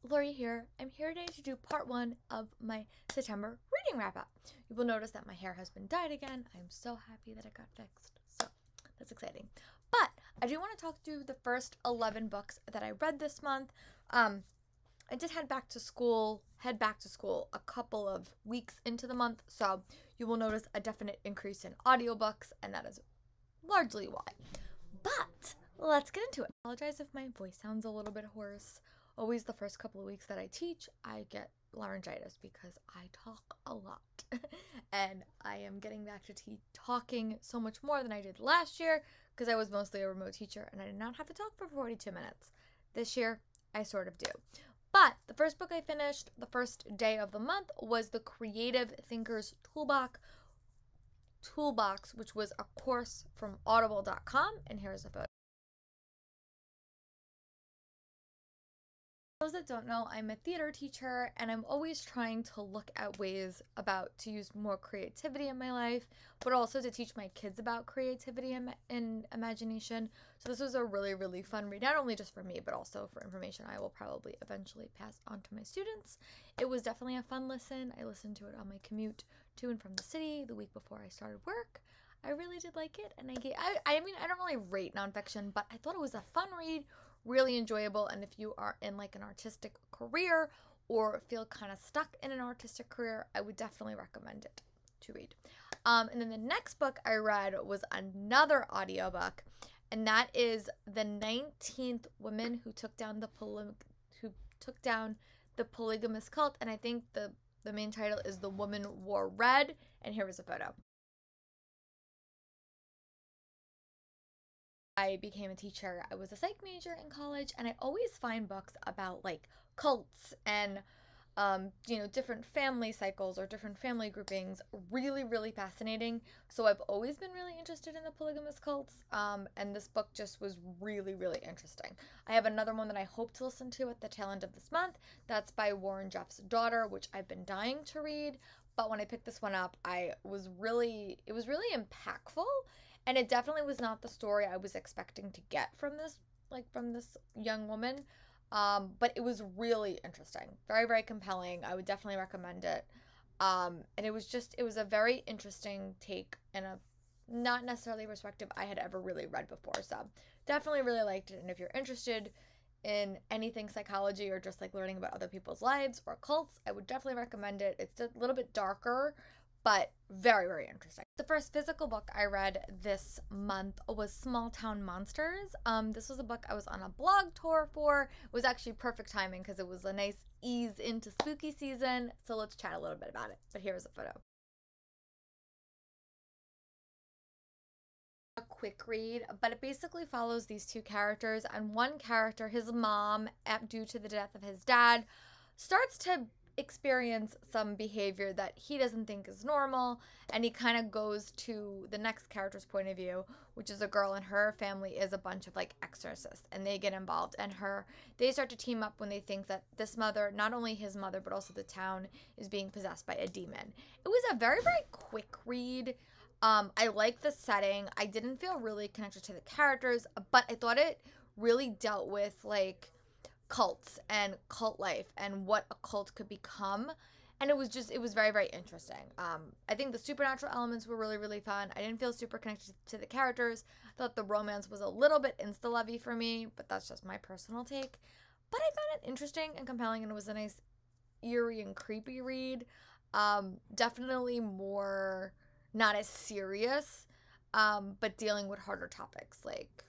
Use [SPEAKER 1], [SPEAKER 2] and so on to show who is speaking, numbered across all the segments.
[SPEAKER 1] Lori here. I'm here today to do part 1 of my September reading wrap-up. You will notice that my hair has been dyed again. I'm so happy that it got fixed. So that's exciting. But I do want to talk through the first 11 books that I read this month. I did head back to school a couple of weeks into the month, so you will notice a definite increase in audiobooks, and that is largely why. But let's get into it. I apologize if my voice sounds a little bit hoarse. Always the first couple of weeks that I teach, I get laryngitis because I talk a lot. And I am getting back to talking so much more than I did last year because I was mostly a remote teacher and I did not have to talk for 42 minutes. This year, I sort of do. But the first book I finished the first day of the month was the Creative Thinkers Toolbox, which was a course from audible.com, and here's a photo. For those that don't know, I'm a theater teacher and I'm always trying to look at ways to use more creativity in my life, but also to teach my kids about creativity and imagination. So this was a really, really fun read, not only just for me, but also for information I will probably eventually pass on to my students. It was definitely a fun listen. I listened to it on my commute to and from the city the week before I started work. I really did like it, and I mean, I don't really rate nonfiction, but I thought it was a fun read, really enjoyable, and if you are in like an artistic career or feel kind of stuck in an artistic career, I would definitely recommend it to read. And then the next book I read was another audiobook, and that is The 19th Women Who Took Down the Polygamous Cult, and I think the main title is The Woman Wore Red, and here is a photo. I became a teacher. I was a psych major in college, and I always find books about like cults and different family cycles or different family groupings really, really fascinating. So I've always been really interested in the polygamous cults, and this book just was really, really interesting. I have another one that I hope to listen to at the tail end of this month. That's by Warren Jeff's daughter, which I've been dying to read. But when I picked this one up, it was really impactful. And it definitely was not the story I was expecting to get from this young woman. But it was really interesting. Very, very compelling. I would definitely recommend it. And it was a very interesting take and a not necessarily a perspective I had ever really read before. So definitely really liked it. And if you're interested in anything psychology or just like learning about other people's lives or cults, I would definitely recommend it. It's a little bit darker, but very, very interesting. The first physical book I read this month was Small Town Monsters. This was a book I was on a blog tour for. It was actually perfect timing because it was a nice ease into spooky season. So let's chat a little bit about it. But here's a photo. A quick read, but it basically follows these two characters, and one character, his mom, due to the death of his dad, starts to experience some behavior that he doesn't think is normal, and he kind of goes to the next character's point of view, which is a girl, and her family is a bunch of like exorcists, and they get involved, and they start to team up when they think that this mother, not only his mother but also the town, is being possessed by a demon. It was a very, very quick read. I like the setting. I didn't feel really connected to the characters, but I thought it really dealt with like cults and cult life and what a cult could become, and it was very, very interesting. I think the supernatural elements were really, really fun. I didn't feel super connected to the characters. I thought the romance was a little bit insta-lovey for me, but that's just my personal take. But I found it interesting and compelling, and it was a nice eerie and creepy read. Definitely more not as serious, but dealing with harder topics like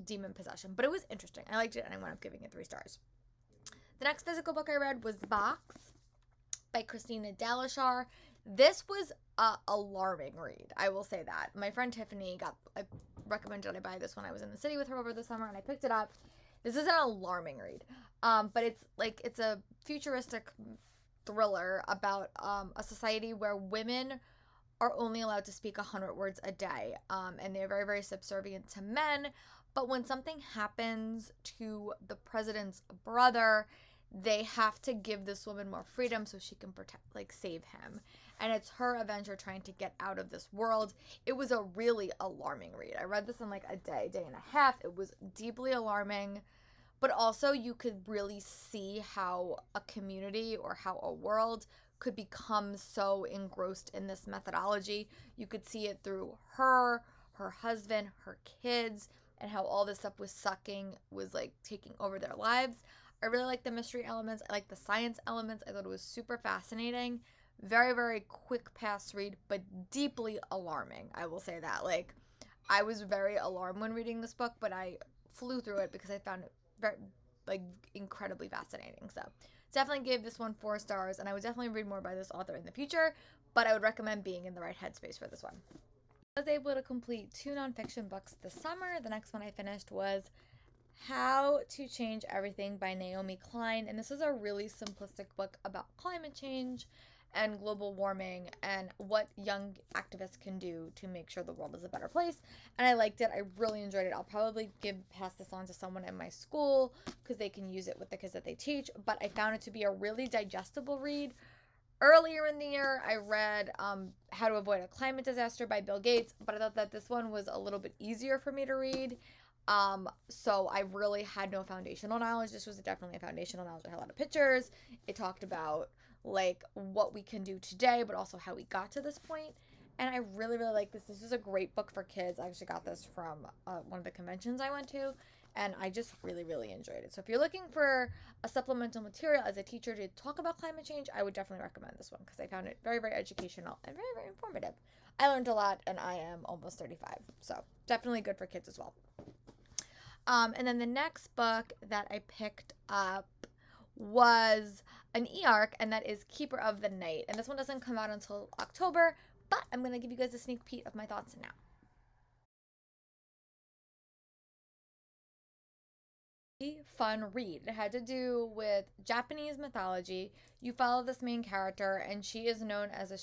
[SPEAKER 1] demon possession, but it was interesting. I liked it, and I wound up giving it 3 stars. The next physical book I read was Box by Christina Dalashar. This was a alarming read, I will say that. My friend Tiffany I recommended I buy this when I was in the city with her over the summer, and I picked it up. This is an alarming read, but it's a futuristic thriller about a society where women are only allowed to speak 100 words a day, and they're very, very subservient to men. But when something happens to the president's brother, they have to give this woman more freedom so she can save him. And it's her adventure trying to get out of this world. It was a really alarming read. I read this in like a day and a half. It was deeply alarming, but also you could really see how a community or how a world could become so engrossed in this methodology. You could see it through her husband, her kids, and how all this stuff was like taking over their lives. I really like the mystery elements. I like the science elements. I thought it was super fascinating. Very, very quick pass read, but deeply alarming. I will say that. Like, I was very alarmed when reading this book, but I flew through it because I found it very, like, incredibly fascinating. So definitely gave this one 4 stars, and I would definitely read more by this author in the future, but I would recommend being in the right headspace for this one. I was able to complete 2 nonfiction books this summer. The next one I finished was How to Change Everything by Naomi Klein, and this is a really simplistic book about climate change and global warming and what young activists can do to make sure the world is a better place. And I liked it. I really enjoyed it. I'll probably pass this on to someone in my school because they can use it with the kids that they teach, but I found it to be a really digestible read. Earlier in the year, I read How to Avoid a Climate Disaster by Bill Gates, but I thought that this one was a little bit easier for me to read. So I really had no foundational knowledge. This was definitely a foundational knowledge. I had a lot of pictures. It talked about like what we can do today, but also how we got to this point. And I really, really like this. This is a great book for kids. I actually got this from one of the conventions I went to, and I just really, really enjoyed it. So if you're looking for a supplemental material as a teacher to talk about climate change, I would definitely recommend this one because I found it very, very educational and very, very informative. I learned a lot, and I am almost 35, so definitely good for kids as well. And then the next book that I picked up was an e-arc, and that is Keeper of the Night. And this one doesn't come out until October, but I'm going to give you guys a sneak peek of my thoughts now. Fun read. It had to do with Japanese mythology. You follow this main character, and she is known as a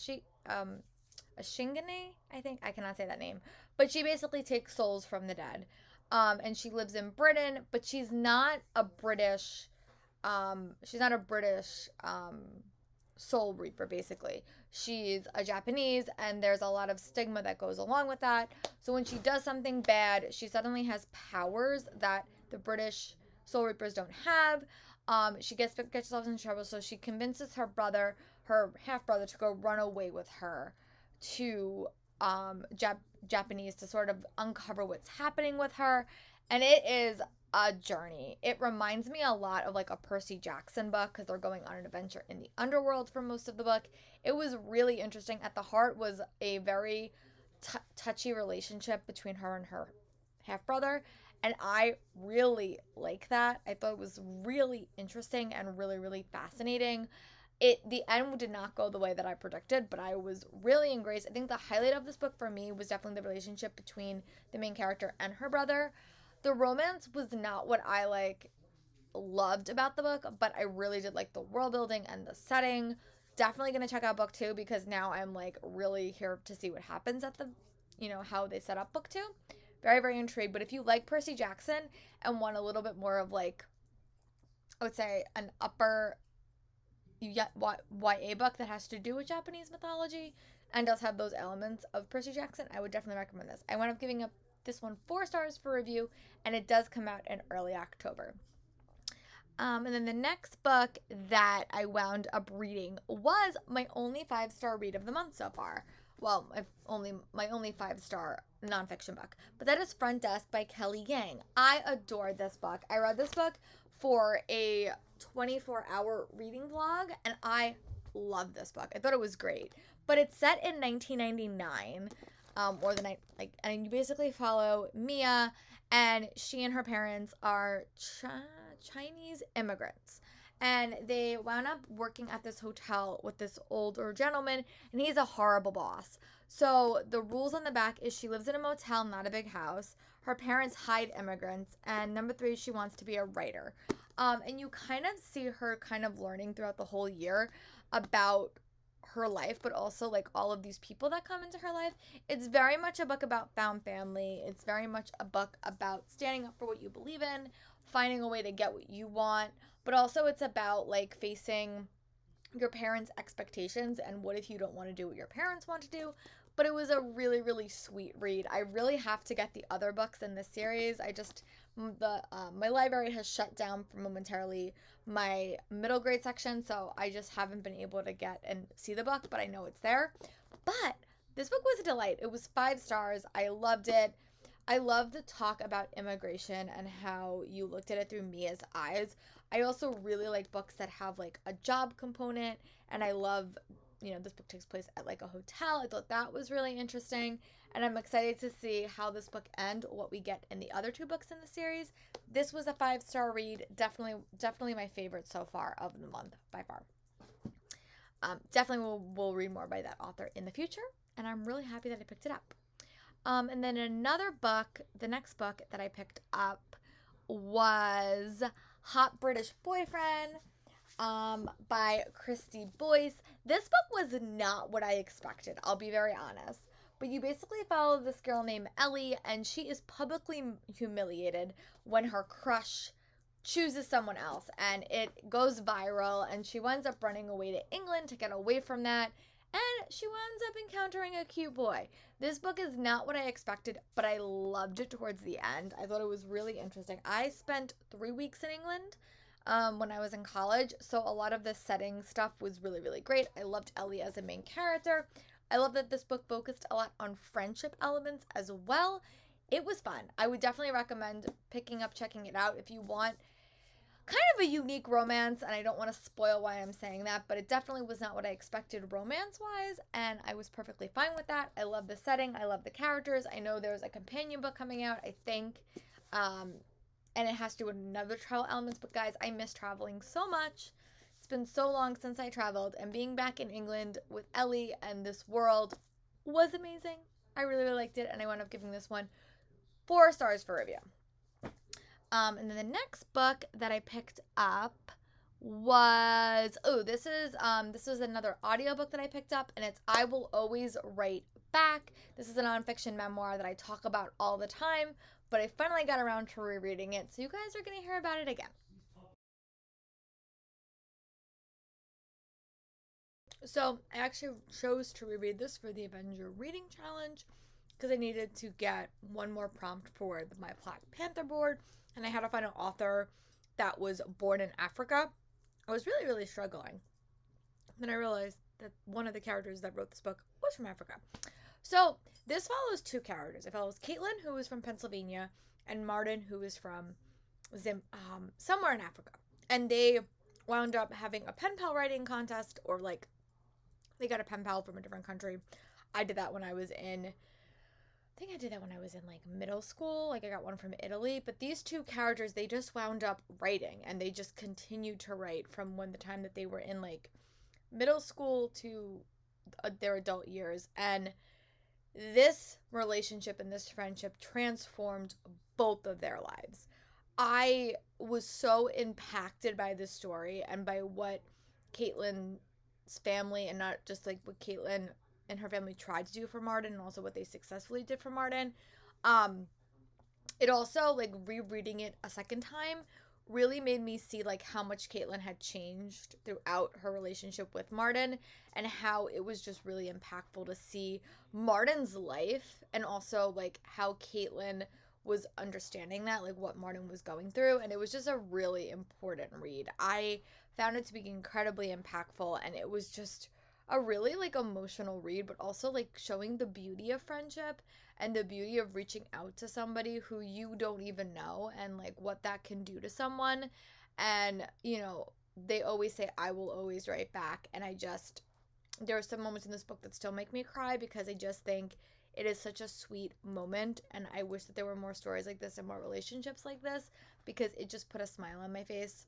[SPEAKER 1] Shingane, I think. I cannot say that name. But she basically takes souls from the dead. And she lives in Britain, but she's not a British soul reaper, basically. She's a Japanese, and there's a lot of stigma that goes along with that. So when she does something bad, she suddenly has powers that the British soul reapers don't have. She gets herself in trouble, so she convinces her brother, her half-brother, to go run away with her to Japanese to sort of uncover what's happening with her. And it is a journey. It reminds me a lot of like a Percy Jackson book because they're going on an adventure in the underworld for most of the book. It was really interesting. At the heart was a very touchy relationship between her and her half-brother, and I really like that. I thought it was really interesting and really, really fascinating. The end did not go the way that I predicted, but I was really engrossed. I think the highlight of this book for me was definitely the relationship between the main character and her brother. The romance was not what I loved about the book, but I really did like the world building and the setting. Definitely going to check out book 2 because now I'm really here to see what happens at how they set up book 2. Very, very intrigued. But if you like Percy Jackson and want a little bit more of I would say an upper YA book that has to do with Japanese mythology and does have those elements of Percy Jackson, I would definitely recommend this. I wound up giving up this one 4 stars for review, and it does come out in early October. And then the next book that I wound up reading was my only 5-star read of the month so far. Well, my only 5-star nonfiction book. But that is Front Desk by Kelly Yang. I adored this book. I read this book for a 24-hour reading vlog, and I love this book. I thought it was great. But it's set in 1999, and you basically follow Mia, and she and her parents are Chinese immigrants. And they wound up working at this hotel with this older gentleman, and he's a horrible boss. So the rules on the back is she lives in a motel, not a big house. Her parents hide immigrants. And number 3, she wants to be a writer. And you kind of see her kind of learning throughout the whole year about her life, but also all of these people that come into her life. It's very much a book about found family. It's very much a book about standing up for what you believe in, finding a way to get what you want, but also it's about facing your parents' expectations and what if you don't want to do what your parents want to do. but it was a really, really sweet read. I really have to get the other books in this series. My library has shut down for momentarily my middle grade section, so I just haven't been able to get and see the book, but I know it's there. But this book was a delight. It was 5 stars. I loved it. I love the talk about immigration and how you looked at it through Mia's eyes. I also really like books that have like a job component, and I love, this book takes place at like a hotel. I thought that was really interesting, and I'm excited to see how this book ends, what we get in the other 2 books in the series. This was a 5-star read. Definitely my favorite so far of the month by far. Definitely we'll read more by that author in the future, and I'm really happy that I picked it up. And then another book, the next book that I picked up was Hot British Boyfriend by Christy Boyce. This book was not what I expected, I'll be very honest. But you basically follow this girl named Ellie, and she is publicly humiliated when her crush chooses someone else, and it goes viral, and she winds up running away to England to get away from that. And she winds up encountering a cute boy. This book is not what I expected, but I loved it towards the end. I thought it was really interesting. I spent 3 weeks in England when I was in college, so a lot of the setting stuff was really, really great. I loved Ellie as a main character. I love that this book focused a lot on friendship elements as well. It was fun. I would definitely recommend checking it out if you want kind of a unique romance, and I don't want to spoil why I'm saying that, but it definitely was not what I expected romance-wise, and I was perfectly fine with that. I love the setting. I love the characters. I know there's a companion book coming out, I think, and it has to do with another travel elements, but guys, I miss traveling so much. It's been so long since I traveled, and being back in England with Ellie and this world was amazing. I really, really liked it, and I wound up giving this one 4 stars for review. And then the next book that I picked up was, this was another audiobook that I picked up, and it's I Will Always Write Back. This is a nonfiction memoir that I talk about all the time, but I finally got around to rereading it, so you guys are going to hear about it again. So I actually chose to reread this for the Avenger Reading Challenge because I needed to get one more prompt for my Black Panther board, and I had to find an author that was born in Africa. I was really, really struggling. Then I realized that one of the characters that wrote this book was from Africa. So this follows 2 characters. It follows Caitlin, who is from Pennsylvania, and Martin, who is from somewhere in Africa. And they wound up having a pen pal writing contest, or like they got a pen pal from a different country. I did that when I was in like middle school. Like I got one from Italy. But these 2 characters, they just wound up writing, and they just continued to write from the time that they were in like middle school to their adult years. And this relationship and this friendship transformed both of their lives. I was so impacted by this story and by what Caitlin's family, and not just like what Caitlin and her family tried to do for Martin, and also what they successfully did for Martin. It also, like, rereading it a second time really made me see like how much Caitlin had changed throughout her relationship with Martin, and how it was just really impactful to see Martin's life, and also like how Caitlin was understanding that, like what Martin was going through. And it was just a really important read. I found it to be incredibly impactful, and it was just a really like emotional read, but also like showing the beauty of friendship and the beauty of reaching out to somebody who you don't even know, and like what that can do to someone. And they always say I will always write back, and there are some moments in this book that still make me cry, because I just think it is such a sweet moment, and I wish that there were more stories like this and more relationships like this, because it just put a smile on my face.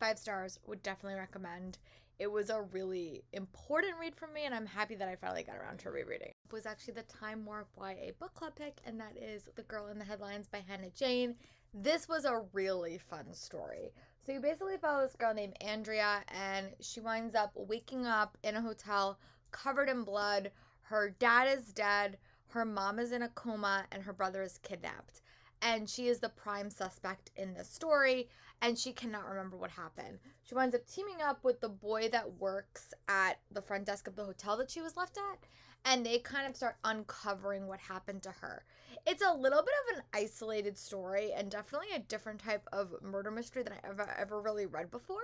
[SPEAKER 1] 5 stars, would definitely recommend. It was a really important read for me, and I'm happy that I finally got around to rereading. It was actually the Time Warp YA book club pick, and that is The Girl in the Headlines by Hannah Jane. This was a really fun story. So you basically follow this girl named Andrea, and she winds up waking up in a hotel covered in blood. Her dad is dead, her mom is in a coma, and her brother is kidnapped. And she is the prime suspect in this story. and she cannot remember what happened. She winds up teaming up with the boy that works at the front desk of the hotel that she was left at, and they kind of start uncovering what happened to her. It's a little bit of an isolated story and definitely a different type of murder mystery than I ever really read before.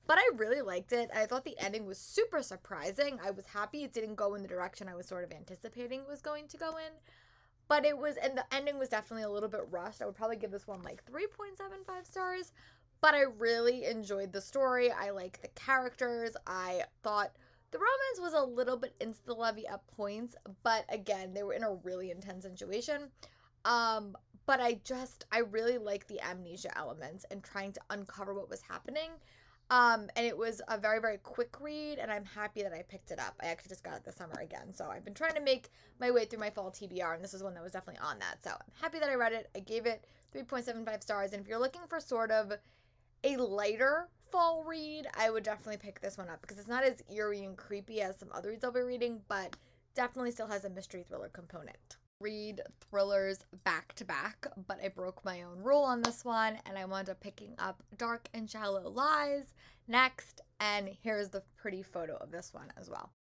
[SPEAKER 1] But I really liked it. I thought the ending was super surprising. I was happy it didn't go in the direction I was sort of anticipating it was going to go in. But it was, and the ending was definitely a little bit rushed. I would probably give this one like 3.75 stars. But I really enjoyed the story. I like the characters. I thought the romance was a little bit insta-lovey at points. But again, they were in a really intense situation. But I really like the amnesia elements and trying to uncover what was happening. And it was a very, very quick read, and I'm happy that I picked it up. I actually just got it this summer again, so I've been trying to make my way through my fall TBR, and this is one that was definitely on that. So I'm happy that I read it. I gave it 3.75 stars, and if you're looking for sort of a lighter fall read, I would definitely pick this one up, because it's not as eerie and creepy as some other reads I'll be reading, but definitely still has a mystery thriller component. Read thrillers back to back, but I broke my own rule on this one, and I wound up picking up Dark and Shallow Lies next, and here's the pretty photo of this one as well.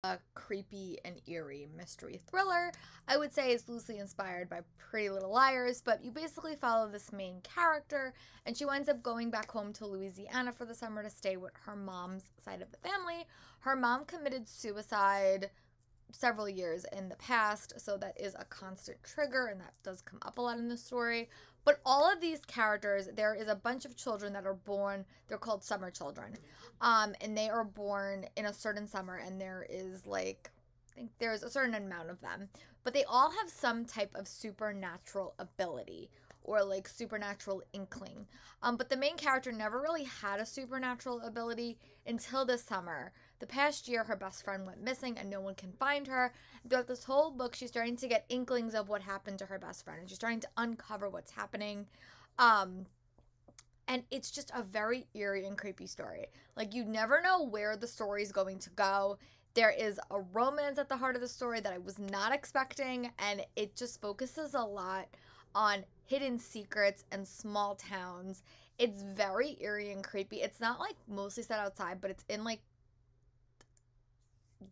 [SPEAKER 1] A creepy and eerie mystery thriller. I would say it's loosely inspired by Pretty Little Liars, but you basically follow this main character, and she winds up going back home to Louisiana for the summer to stay with her mom's side of the family. Her mom committed suicide several years in the past, so that is a constant trigger, and that does come up a lot in the story. But all of these characters, there is a bunch of children that are born, they're called summer children, and they are born in a certain summer, and there is like, I think there's a certain amount of them, but they all have some type of supernatural ability or like supernatural inkling. But the main character never really had a supernatural ability until this summer. The past year, her best friend went missing and no one can find her. Throughout this whole book, she's starting to get inklings of what happened to her best friend, and she's starting to uncover what's happening. And it's just a very eerie and creepy story. Like, you never know where the story is going to go. There is a romance at the heart of the story that I was not expecting, and it just focuses a lot on hidden secrets and small towns. It's very eerie and creepy. It's not like mostly set outside, but it's in like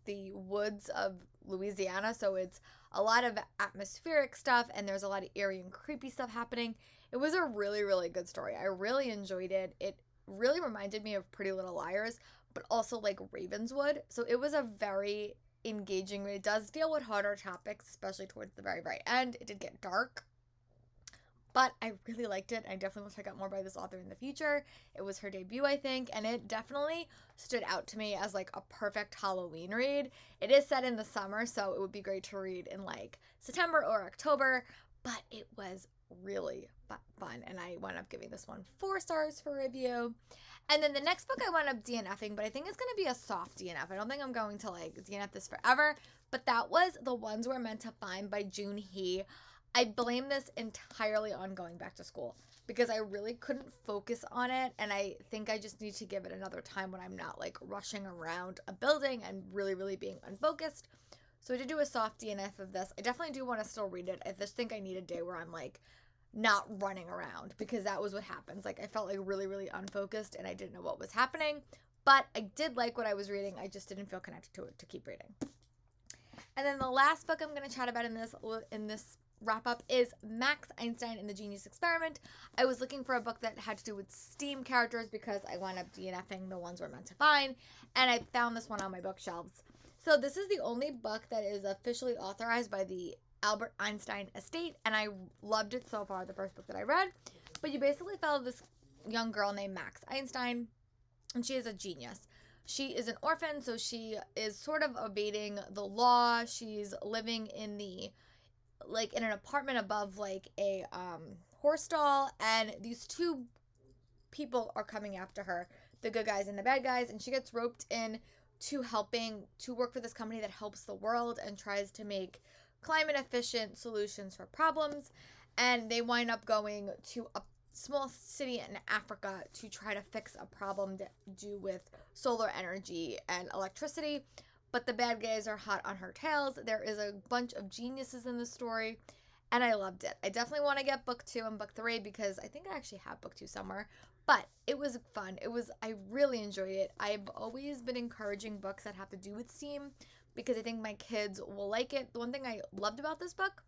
[SPEAKER 1] the woods of Louisiana, so it's a lot of atmospheric stuff, and there's a lot of eerie and creepy stuff happening. It was a really, really good story. I really enjoyed it. It really reminded me of Pretty Little Liars, but also like Ravenswood. So it was a very engaging read. It does deal with harder topics, especially towards the very, very end. It did get dark, but I really liked it. I definitely will check out more by this author in the future. It was her debut, I think, and it definitely stood out to me as like a perfect Halloween read. It is set in the summer, so it would be great to read in like September or October, but it was really fun, and I wound up giving this one 4 stars for review. And then the next book I wound up DNFing, but I think it's going to be a soft DNF. I don't think I'm going to like DNF this forever, but that was The Ones We're Meant to Find by June He. I blame this entirely on going back to school because I really couldn't focus on it, and I think I just need to give it another time when I'm not like rushing around a building and really, really being unfocused. So I did do a soft DNF of this. I definitely do want to still read it. I just think I need a day where I'm like not running around, because that was what happens. Like, I felt like really, really unfocused and I didn't know what was happening, but I did like what I was reading. I just didn't feel connected to it to keep reading. And then the last book I'm going to chat about in this wrap up is Max Einstein and the Genius Experiment. I was looking for a book that had to do with STEAM characters because I wound up DNFing The Ones We're Meant to Find, and I found this one on my bookshelves. So this is the only book that is officially authorized by the Albert Einstein estate, and I loved it so far, the first book that I read. But you basically follow this young girl named Max Einstein, and she is a genius. She is an orphan, so she is sort of evading the law. She's living in in an apartment above like a horse stall, and these two people are coming after her, the good guys and the bad guys, and she gets roped in to helping to work for this company that helps the world and tries to make climate efficient solutions for problems. And they wind up going to a small city in Africa to try to fix a problem to do with solar energy and electricity. But the bad guys are hot on her tails. There is a bunch of geniuses in the story, and I loved it. I definitely want to get book 2 and book 3 because I think I actually have book 2 somewhere. But it was fun. I really enjoyed it. I've always been encouraging books that have to do with STEAM because I think my kids will like it. The one thing I loved about this book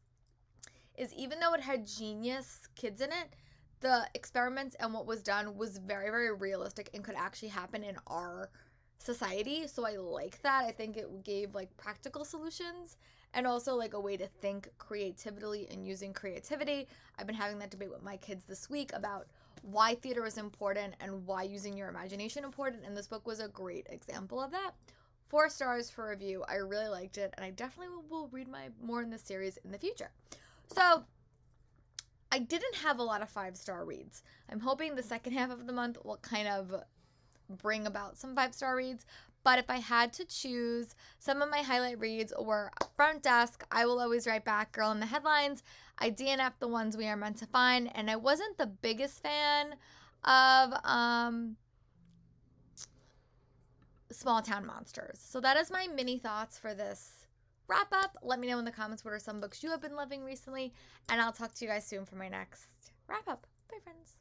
[SPEAKER 1] is even though it had genius kids in it, the experiments and what was done was very, very realistic and could actually happen in our society. So I like that. I think it gave like practical solutions and also like a way to think creatively and using creativity. I've been having that debate with my kids this week about why theater is important and why using your imagination important, and this book was a great example of that. 4 stars for review. I really liked it, and I definitely will read more in this series in the future. So I didn't have a lot of 5-star reads. I'm hoping the second half of the month will kind of bring about some 5-star reads. But if I had to choose, some of my highlight reads were Front Desk, I Will Always Write Back, Girl in the Headlines. I DNF'd The Ones We Are Meant to Find, and I wasn't the biggest fan of Small Town Monsters. So that is my mini thoughts for this wrap up. Let me know in the comments what are some books you have been loving recently, and I'll talk to you guys soon for my next wrap up. Bye, friends.